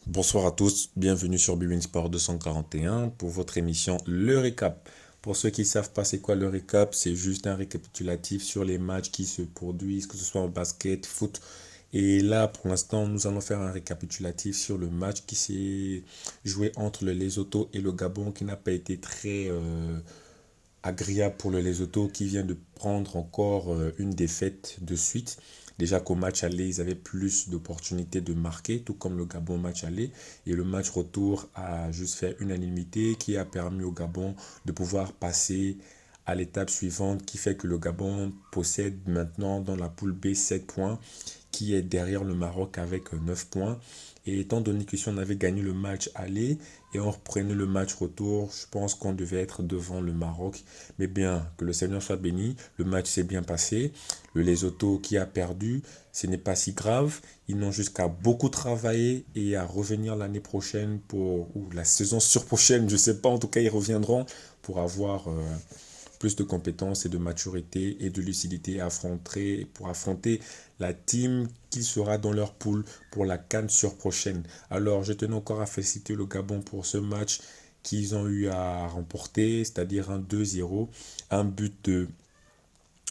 Bonsoir à tous, bienvenue sur Bwin Sport 241 pour votre émission Le Récap. Pour ceux qui ne savent pas c'est quoi le récap, c'est juste un récapitulatif sur les matchs qui se produisent, que ce soit en basket, foot. Et là, pour l'instant, nous allons faire un récapitulatif sur le match qui s'est joué entre le Lesotho et le Gabon, qui n'a pas été très agréable pour le Lesotho qui vient de prendre encore une défaite de suite. Déjà qu'au match aller, ils avaient plus d'opportunités de marquer, tout comme le Gabon match aller. Et le match retour a juste fait unanimité qui a permis au Gabon de pouvoir passer à l'étape suivante qui fait que le Gabon possède maintenant dans la poule B 7 points qui est derrière le Maroc avec 9 points. Et étant donné que si on avait gagné le match aller et on reprenait le match retour, je pense qu'on devait être devant le Maroc. Mais bien, que le Seigneur soit béni, le match s'est bien passé. Le Lesotho qui a perdu, ce n'est pas si grave. Ils n'ont jusqu'à beaucoup travailler et à revenir l'année prochaine ou la saison surprochaine, je ne sais pas, en tout cas ils reviendront pour avoir plus de compétences et de maturité et de lucidité pour affronter la team qui sera dans leur poule pour la CAN surprochaine. Alors, je tenais encore à féliciter le Gabon pour ce match qu'ils ont eu à remporter, c'est-à-dire un 2-0, un but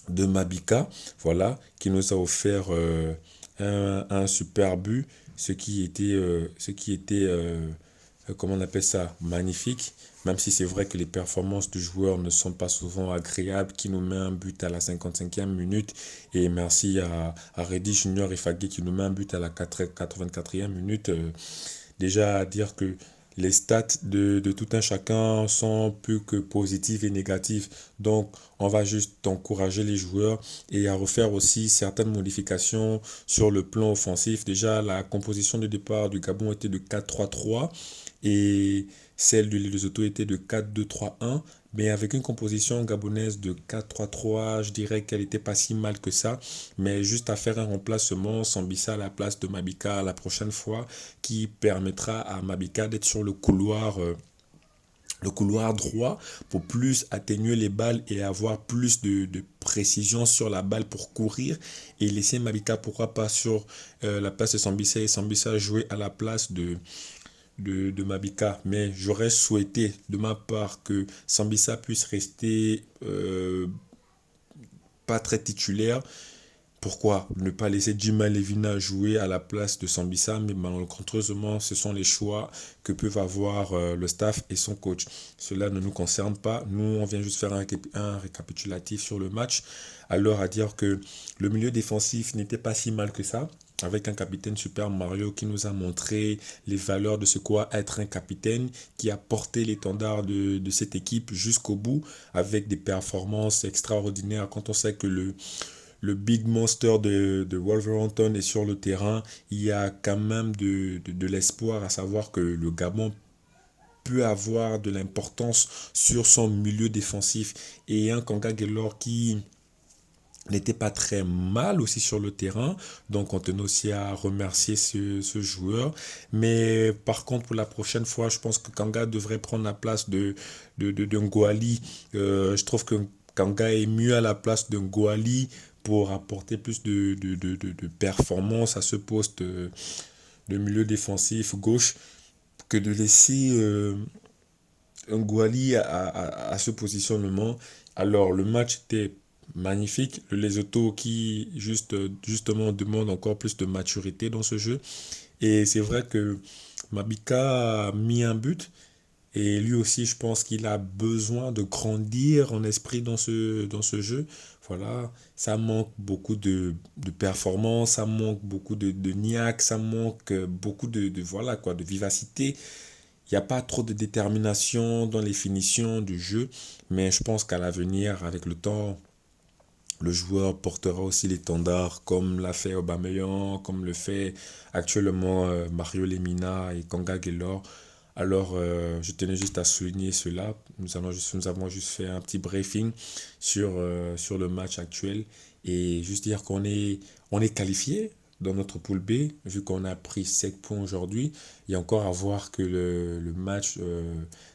de Mabika, voilà, qui nous a offert un super but, comment on appelle ça, magnifique, même si c'est vrai que les performances du joueur ne sont pas souvent agréables, qui nous met un but à la 55e minute, et merci à Reddy Junior et Fagé qui nous met un but à la 84e minute. Déjà à dire que les stats de tout un chacun sont plus que positives et négatives. Donc, on va juste encourager les joueurs et à refaire aussi certaines modifications sur le plan offensif. Déjà, la composition de départ du Gabon était de 4-3-3 et celle du Lesotho était de 4-2-3-1. Mais avec une composition gabonaise de 4-3-3, je dirais qu'elle n'était pas si mal que ça. Mais juste à faire un remplacement, Sambissa à la place de Mabika la prochaine fois, qui permettra à Mabika d'être sur le couloir droit pour plus atténuer les balles et avoir plus de précision sur la balle pour courir et laisser Mabika pourquoi pas sur la place de Sambissa et Sambissa jouer à la place de Mabika. Mais j'aurais souhaité de ma part que Sambissa puisse rester pas très titulaire. Pourquoi ne pas laisser Djima Levina jouer à la place de Sambissa? Mais malheureusement, ce sont les choix que peuvent avoir le staff et son coach. Cela ne nous concerne pas. Nous, on vient juste faire un récapitulatif sur le match. Alors, à dire que le milieu défensif n'était pas si mal que ça, avec un capitaine Super Mario qui nous a montré les valeurs de ce qu'est être un capitaine, qui a porté l'étendard de cette équipe jusqu'au bout, avec des performances extraordinaires quand on sait que le big monster de Wolverhampton est sur le terrain, il y a quand même de l'espoir à savoir que le Gabon peut avoir de l'importance sur son milieu défensif. Et un Kanga Gelor qui n'était pas très mal aussi sur le terrain. Donc on tenait aussi à remercier ce joueur. Mais par contre, pour la prochaine fois, je pense que Kanga devrait prendre la place de Ngouali. Je trouve que Kanga est mieux à la place de Ngouali pour apporter plus de performance à ce poste de milieu défensif gauche que de laisser Ngouali à ce positionnement. Alors, le match était magnifique. Le Lesotho qui justement demande encore plus de maturité dans ce jeu. Et c'est vrai que Mabika a mis un but. Et lui aussi, je pense qu'il a besoin de grandir en esprit dans ce jeu. Voilà, ça manque beaucoup de performance, ça manque beaucoup de niaque, ça manque beaucoup voilà, quoi, de vivacité. Il n'y a pas trop de détermination dans les finitions du jeu, mais je pense qu'à l'avenir, avec le temps, le joueur portera aussi l'étendard comme l'a fait Aubameyang, comme le fait actuellement Mario Lemina et Kanga Gelor. Alors, je tenais juste à souligner cela. Nous avons juste fait un petit briefing sur le match actuel et juste dire on est qualifié dans notre poule B, vu qu'on a pris 7 points aujourd'hui. Il y a encore à voir que le match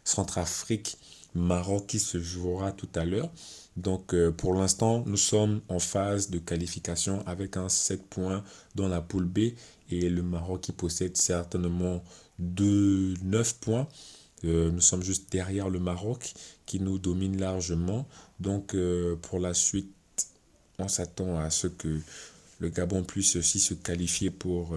Centrafrique Maroc qui se jouera tout à l'heure. Donc pour l'instant, nous sommes en phase de qualification avec un 7 points dans la poule B et le Maroc qui possède certainement 9 points. Nous sommes juste derrière le Maroc qui nous domine largement. Donc pour la suite, on s'attend à ce que le Gabon puisse aussi se qualifier pour